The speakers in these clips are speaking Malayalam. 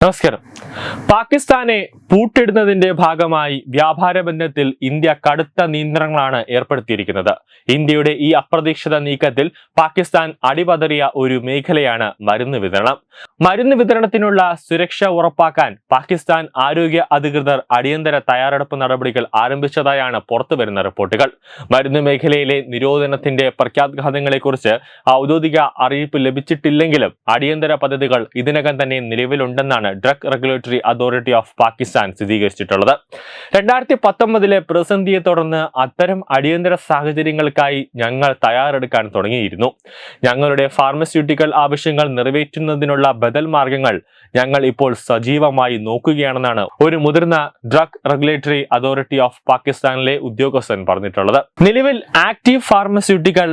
നമസ്കാരം. പാകിസ്ഥാനെ പൂട്ടിടുന്നതിന്റെ ഭാഗമായി വ്യാപാര ബന്ധത്തിൽ ഇന്ത്യ കടുത്ത നിയന്ത്രണങ്ങളാണ് ഏർപ്പെടുത്തിയിരിക്കുന്നത്. ഇന്ത്യയുടെ ഈ അപ്രതീക്ഷിത നീക്കത്തിൽ പാകിസ്ഥാൻ അടിപതറിയ ഒരു മേഖലയാണ് മരുന്ന് വിതരണം. മരുന്ന് വിതരണത്തിനുള്ള സുരക്ഷ ഉറപ്പാക്കാൻ പാകിസ്ഥാൻ ആരോഗ്യ അധികൃതർ അടിയന്തര തയ്യാറെടുപ്പ് നടപടികൾ ആരംഭിച്ചതായാണ് പുറത്തുവരുന്ന റിപ്പോർട്ടുകൾ. മരുന്ന് മേഖലയിലെ നിരോധനത്തിന്റെ പ്രത്യാഘാതങ്ങളെക്കുറിച്ച് ഔദ്യോഗിക അറിയിപ്പ് ലഭിച്ചിട്ടില്ലെങ്കിലും അടിയന്തര പദ്ധതികൾ ഇതിനകം തന്നെ നിലവിലുണ്ടെന്നാണ് drug regulatory authority of Pakistan സ്ഥിരീകരിച്ചിട്ടുള്ളത്. 2019 പ്രതിസന്ധിയെ തുടർന്ന് അത്തരം അടിയന്തര സാഹചര്യങ്ങൾക്കായി ഞങ്ങൾ തയ്യാറെടുക്കാൻ തുടങ്ങിയിരുന്നു. ഞങ്ങളുടെ ഫാർമസ്യൂട്ടിക്കൽ ആവശ്യങ്ങൾ നിറവേറ്റുന്നതിനുള്ള ബദൽ മാർഗങ്ങൾ ഞങ്ങൾ ഇപ്പോൾ സജീവമായി നോക്കുകയാണെന്നാണ് ഒരു മുതിർന്ന ഡ്രഗ് റെഗുലേറ്ററി അതോറിറ്റി ഓഫ് പാകിസ്ഥാനിലെ ഉദ്യോഗസ്ഥൻ പറഞ്ഞിട്ടുള്ളത്. നിലവിൽ ആക്റ്റീവ് ഫാർമസ്യൂട്ടിക്കൽ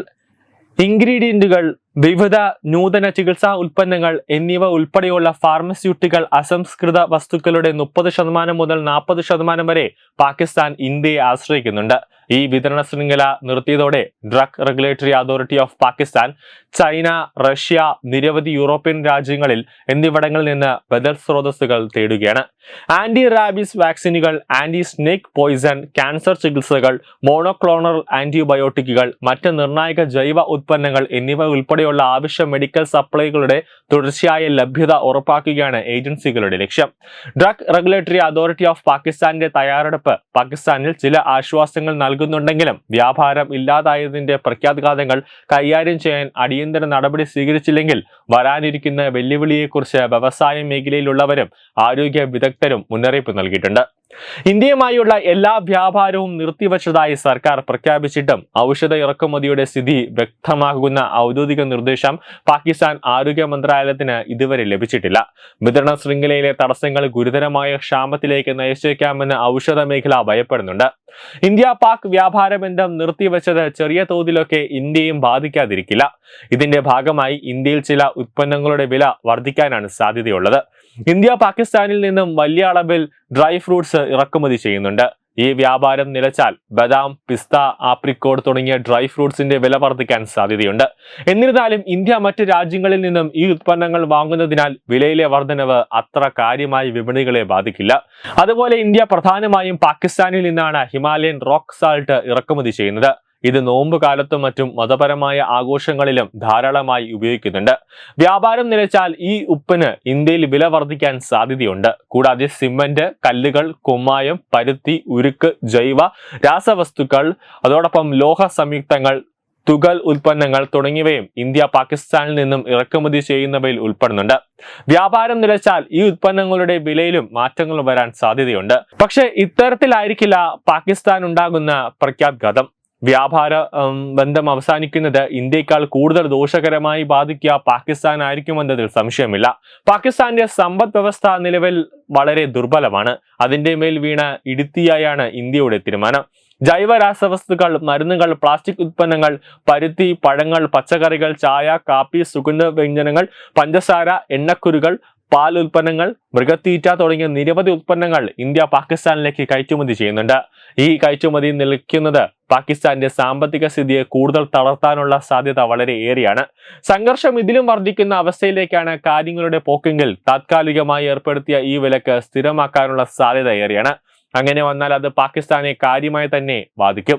ഇൻഗ്രീഡിയന്റുകൾ, വിവിധ നൂതന ചികിത്സാ ഉൽപ്പന്നങ്ങൾ എന്നിവ ഉൾപ്പെടെയുള്ള ഫാർമസ്യൂട്ടിക്കൽ അസംസ്കൃത വസ്തുക്കളുടെ 30% മുതൽ 40% വരെ പാകിസ്ഥാൻ ഇന്ത്യയെ ആശ്രയിക്കുന്നുണ്ട്. ഈ വിതരണ ശൃംഖല നിർത്തിയതോടെ drug regulatory authority of Pakistan China, Russia, നിരവധി യൂറോപ്യൻ രാജ്യങ്ങളിൽ എന്നിവിടങ്ങളിൽ നിന്ന് ബദൽ സ്രോതസ്സുകൾ തേടുകയാണ്. ആന്റി റാബീസ് വാക്സിനുകൾ, ആന്റി സ്നേക്ക് പോയിസൺ, ക്യാൻസർ ചികിത്സകൾ, മോണോക്ലോണൽ ആന്റിബയോട്ടിക്കുകൾ, മറ്റ് നിർണായക ജൈവ ഉൽപ്പന്നങ്ങൾ എന്നിവ ഉൾപ്പെടെയുള്ള ആവശ്യ മെഡിക്കൽ സപ്ലൈകളുടെ തുടർച്ചയായ ലഭ്യത ഉറപ്പാക്കുകയാണ് ഏജൻസികളുടെ ലക്ഷ്യം. ഡ്രഗ് റെഗുലേറ്ററി അതോറിറ്റി ഓഫ് പാകിസ്ഥാന്റെ തയ്യാറെടുപ്പ് പാകിസ്ഥാനിൽ ചില ആശ്വാസങ്ങൾ നൽകുന്നുണ്ടെങ്കിലും വ്യാപാരം ഇല്ലാതായതിന്റെ പ്രത്യാഘാതങ്ങൾ കൈകാര്യം ചെയ്യാൻ അടിയന്തര നടപടി സ്വീകരിച്ചില്ലെങ്കിൽ വരാനിരിക്കുന്ന വെല്ലുവിളിയെക്കുറിച്ച് വ്യവസായ മേഖലയിലുള്ളവരും ആരോഗ്യ വിദഗ്ധരും മുന്നറിയിപ്പ് നൽകിയിട്ടുണ്ട്. ഇന്ത്യയുമായുള്ള എല്ലാ വ്യാപാരവും നിർത്തിവച്ചതായി സർക്കാർ പ്രഖ്യാപിച്ചിട്ടും ഔഷധ ഇറക്കുമതിയുടെ സ്ഥിതി വ്യക്തമാകുന്ന ഔദ്യോഗിക നിർദ്ദേശം പാകിസ്ഥാൻ ആരോഗ്യ മന്ത്രാലയത്തിന് ഇതുവരെ ലഭിച്ചിട്ടില്ല. വിതരണ ശൃംഖലയിലെ തടസ്സങ്ങൾ ഗുരുതരമായ ക്ഷാമത്തിലേക്ക് നയിച്ചേക്കാമെന്ന് ഔഷധ മേഖല ഭയപ്പെടുന്നുണ്ട്. ഇന്ത്യ പാക് വ്യാപാര ബന്ധം നിർത്തിവെച്ചത് ചെറിയ തോതിലൊക്കെ ഇന്ത്യയും ബാധിക്കാതിരിക്കില്ല. ഇതിന്റെ ഭാഗമായി ഇന്ത്യയിൽ ചില ഉൽപ്പന്നങ്ങളുടെ വില വർദ്ധിക്കാനാണ് സാധ്യതയുള്ളത്. ഇന്ത്യ പാകിസ്ഥാനിൽ നിന്നും വലിയ അളവിൽ ഡ്രൈ ഫ്രൂട്ട്സ് ഇറക്കുമതി ചെയ്യുന്നുണ്ട്. ഈ വ്യാപാരം നിലച്ചാൽ ബദാം, പിസ്ത, ആപ്രിക്കോട്ട് തുടങ്ങിയ ഡ്രൈ ഫ്രൂട്ട്സിന്റെ വില വർദ്ധിക്കാൻ സാധ്യതയുണ്ട്. എന്നിരുന്നാലും ഇന്ത്യ മറ്റ് രാജ്യങ്ങളിൽ നിന്നും ഈ ഉൽപ്പന്നങ്ങൾ വാങ്ങുന്നതിനാൽ വിലയിലെ വർധനവ് അത്ര കാര്യമായി വിപണികളെ ബാധിക്കില്ല. അതുപോലെ ഇന്ത്യ പ്രധാനമായും പാകിസ്ഥാനിൽ നിന്നാണ് ഹിമാലയൻ റോക്ക് സാൾട്ട് ഇറക്കുമതി ചെയ്യുന്നത്. ഇത് നോമ്പ് കാലത്തും മറ്റും മതപരമായ ആഘോഷങ്ങളിലും ധാരാളമായി ഉപയോഗിക്കുന്നുണ്ട്. വ്യാപാരം നിലച്ചാൽ ഈ ഉപ്പിന് ഇന്ത്യയിൽ വില വർദ്ധിക്കാൻ സാധ്യതയുണ്ട്. കൂടാതെ സിമന്റ്, കല്ലുകൾ, കുമ്മായം, പരുത്തി, ഉരുക്ക്, ജൈവ രാസവസ്തുക്കൾ, അതോടൊപ്പം ലോഹ സംയുക്തങ്ങൾ, തുകൽ ഉൽപ്പന്നങ്ങൾ തുടങ്ങിയവയും ഇന്ത്യ പാകിസ്ഥാനിൽ നിന്നും ഇറക്കുമതി ചെയ്യുന്നവയിൽ ഉൾപ്പെടുന്നുണ്ട്. വ്യാപാരം നിലച്ചാൽ ഈ ഉൽപ്പന്നങ്ങളുടെ വിലയിലും മാറ്റങ്ങൾ വരാൻ സാധ്യതയുണ്ട്. പക്ഷേ ഇത്തരത്തിലായിരിക്കില്ല പാകിസ്ഥാൻ ഉണ്ടാകുന്ന പ്രത്യാഘാതം. വ്യാപാര ബന്ധം അവസാനിക്കുന്നത് ഇന്ത്യക്കാൾ കൂടുതൽ ദോഷകരമായി ബാധിക്കുക പാകിസ്ഥാൻ ആയിരിക്കുമെന്നതിൽ സംശയമില്ല. പാകിസ്ഥാന്റെ സമ്പദ് വ്യവസ്ഥ നിലവിൽ വളരെ ദുർബലമാണ്. അതിന്റെ മേൽ വീണ ഇടുത്തിയായാണ് ഇന്ത്യയുടെ തീരുമാനം. ജൈവ രാസവസ്തുക്കൾ, മരുന്നുകൾ, പ്ലാസ്റ്റിക് ഉൽപ്പന്നങ്ങൾ, പരുത്തി, പഴങ്ങൾ, പച്ചക്കറികൾ, ചായ, കാപ്പി, സുഗന്ധ വ്യഞ്ജനങ്ങൾ, പഞ്ചസാര, എണ്ണക്കുരുകൾ, പാൽ ഉൽപ്പന്നങ്ങൾ, മൃഗത്തീറ്റ തുടങ്ങിയ നിരവധി ഉൽപ്പന്നങ്ങൾ ഇന്ത്യ പാകിസ്ഥാനിലേക്ക് കയറ്റുമതി ചെയ്യുന്നുണ്ട്. ഈ കയറ്റുമതി നിലയ്ക്കുന്നത് പാകിസ്ഥാന്റെ സാമ്പത്തിക സ്ഥിതിയെ കൂടുതൽ തളർത്താനുള്ള സാധ്യത വളരെ ഏറെയാണ്. സംഘർഷം ഇതിലും വർദ്ധിക്കുന്ന അവസ്ഥയിലേക്കാണ് കാര്യങ്ങളുടെ പോക്കെങ്കിൽ താത്കാലികമായി ഏർപ്പെടുത്തിയ ഈ വിലക്ക് സ്ഥിരമാക്കാനുള്ള സാധ്യത ഏറെയാണ്. അങ്ങനെ വന്നാൽ അത് പാകിസ്ഥാനെ കാര്യമായി തന്നെ ബാധിക്കും.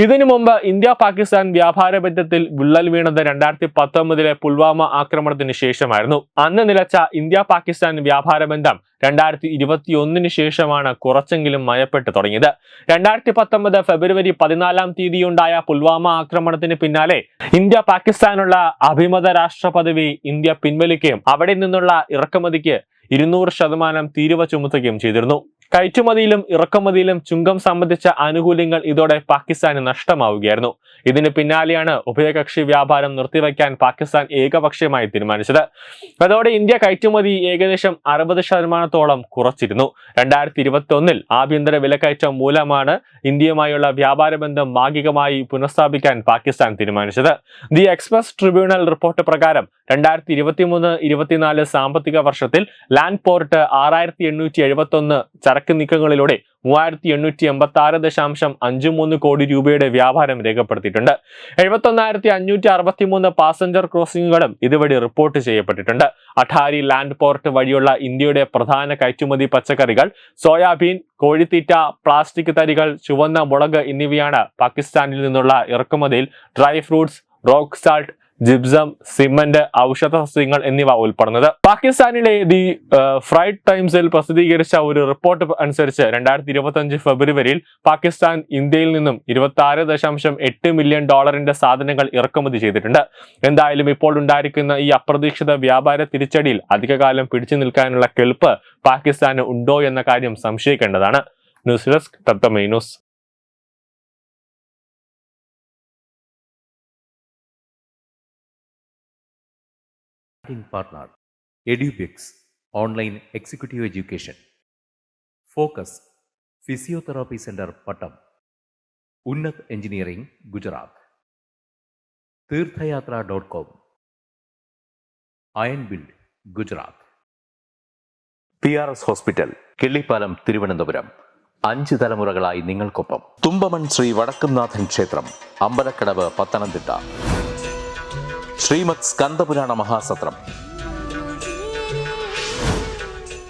ഇതിനു മുമ്പ് ഇന്ത്യ പാകിസ്ഥാൻ വ്യാപാര ബന്ധത്തിൽ വിള്ളൽ വീണത് 2019 പുൽവാമ ആക്രമണത്തിന് ശേഷമായിരുന്നു. അന്ന് നിലച്ച ഇന്ത്യ പാകിസ്ഥാൻ വ്യാപാര ബന്ധം 2021 ശേഷമാണ് കുറച്ചെങ്കിലും മയപ്പെട്ടു തുടങ്ങിയത്. 2019 ഫെബ്രുവരി 14 ഉണ്ടായ പുൽവാമ ആക്രമണത്തിന് പിന്നാലെ ഇന്ത്യ പാകിസ്ഥാനുള്ള അഭിമത രാഷ്ട്ര പദവി ഇന്ത്യ പിൻവലിക്കുകയും അവിടെ നിന്നുള്ള ഇറക്കുമതിക്ക് 200% തീരുവ ചുമത്തുകയും ചെയ്തിരുന്നു. കയറ്റുമതിയിലും ഇറക്കുമതിയിലും ചുങ്കം സംബന്ധിച്ച ആനുകൂല്യങ്ങൾ ഇതോടെ പാകിസ്ഥാന് നഷ്ടമാവുകയായിരുന്നു. ഇതിന് പിന്നാലെയാണ് ഉഭയകക്ഷി വ്യാപാരം നിർത്തിവെക്കാൻ പാകിസ്ഥാൻ ഏകപക്ഷീയമായി തീരുമാനിച്ചത്. അതോടെ ഇന്ത്യ കയറ്റുമതി ഏകദേശം 60% കുറച്ചിരുന്നു. 2021 ആഭ്യന്തര വിലക്കയറ്റം മൂലമാണ് ഇന്ത്യയുമായുള്ള വ്യാപാര ബന്ധം ഭാഗികമായി പുനഃസ്ഥാപിക്കാൻ പാകിസ്ഥാൻ തീരുമാനിച്ചത്. ദി എക്സ്പ്രസ് ട്രിബ്യൂണൽ റിപ്പോർട്ട് പ്രകാരം 2023-24 സാമ്പത്തിക വർഷത്തിൽ ലാൻഡ് പോർട്ട് 6871 ചരക്ക് നീക്കങ്ങളിലൂടെ 3886.53 കോടി രൂപയുടെ വ്യാപാരം രേഖപ്പെടുത്തിയിട്ടുണ്ട്. 71,563 പാസഞ്ചർ ക്രോസിംഗുകളും ഇതുവഴി റിപ്പോർട്ട് ചെയ്യപ്പെട്ടിട്ടുണ്ട്. അട്ടാരി ലാൻഡ് പോർട്ട് വഴിയുള്ള ഇന്ത്യയുടെ പ്രധാന കയറ്റുമതി പച്ചക്കറികൾ, സോയാബീൻ, കോഴിത്തീറ്റ, പ്ലാസ്റ്റിക് തരികൾ, ചുവന്ന മുളക് എന്നിവയാണ് പാകിസ്ഥാനിൽ നിന്നുള്ള ഇറക്കുമതിയിൽ dry fruits, rock salt, gypsum, cement, ഔഷധ സസ്യങ്ങൾ എന്നിവ ഉൾപ്പെടുന്നത്. പാകിസ്ഥാനിലെ ദി ഫ്രൈഡ് ടൈംസിൽ പ്രസിദ്ധീകരിച്ച ഒരു റിപ്പോർട്ട് അനുസരിച്ച് 2025 ഫെബ്രുവരിയിൽ പാകിസ്ഥാൻ ഇന്ത്യയിൽ നിന്നും $26.8 മില്യൺ സാധനങ്ങൾ ഇറക്കുമതി ചെയ്തിട്ടുണ്ട്. എന്തായാലും ഇപ്പോൾ ഉണ്ടായിരിക്കുന്ന ഈ അപ്രതീക്ഷിത വ്യാപാര തിരിച്ചടിയിൽ അധികകാലം പിടിച്ചു നിൽക്കാനുള്ള കെൽപ്പ് പാകിസ്ഥാന് ഉണ്ടോ എന്ന കാര്യം സംശയിക്കേണ്ടതാണ്. ന്യൂസ് ഡെസ്ക് തത്വമൈ news. Partner EduBix Online Executive Education, Focus Physiotherapy Center Pattam, Unnat Engineering Gujarat, Tirthayatra.com, Iron Build Gujarat, PRS Hospital Killipalam Thiruvananthapuram. 5 തലമുറകളായി നിങ്ങൾക്കൊപ്പം. തുമ്പമൺ ശ്രീ വടക്കുംനാഥൻ ക്ഷേത്രം, അമ്പലക്കടവ്, പത്തനംതിട്ട. ശ്രീമദ് സ്കന്ദപുരാണ മഹാസത്രം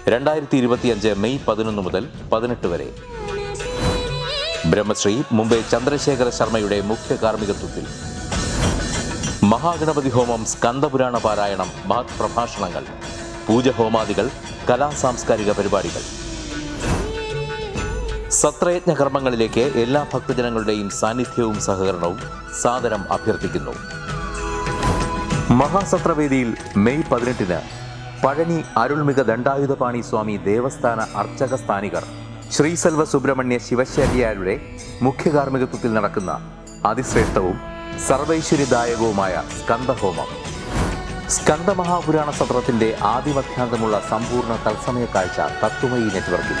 2025 മെയ് 11 മുതൽ 18 വരെ. ബ്രഹ്മശ്രീ മുംബൈ ചന്ദ്രശേഖര ശർമ്മയുടെ മുഖ്യ കാർമ്മികത്വത്തിൽ മഹാഗണപതി ഹോമം, സ്കന്ദപുരാണ പാരായണം, മഹത് പ്രഭാഷണങ്ങൾ, പൂജഹോമാദികൾ, കലാസാംസ്കാരിക പരിപാടികൾ. സത്രയജ്ഞ കർമ്മങ്ങളിലേക്ക് എല്ലാ ഭക്തജനങ്ങളുടെയും സാന്നിധ്യവും സഹകരണവും സാദരം അഭ്യർത്ഥിക്കുന്നു. മഹാസത്രവേദിയിൽ മെയ് 18 പഴനി അരുൾമിക ദണ്ഡായുധപാണി സ്വാമി ദേവസ്ഥാന അർച്ചക സ്ഥാനികർ ശ്രീസെൽവ സുബ്രഹ്മണ്യ ശിവശാരിയാരുടെ മുഖ്യ കാർമ്മികത്വത്തിൽ നടക്കുന്ന അതിശ്രേഷ്ഠവും സർവൈശ്വര്യദായകവുമായ സ്കന്ദഹോമം. സ്കന്ദമഹാപുരാണ സത്രത്തിന്റെ ആദിമധ്യാന്തമുള്ള സമ്പൂർണ്ണ തത്സമയ കാഴ്ച തത്വമയി നെറ്റ്വർക്കിൽ.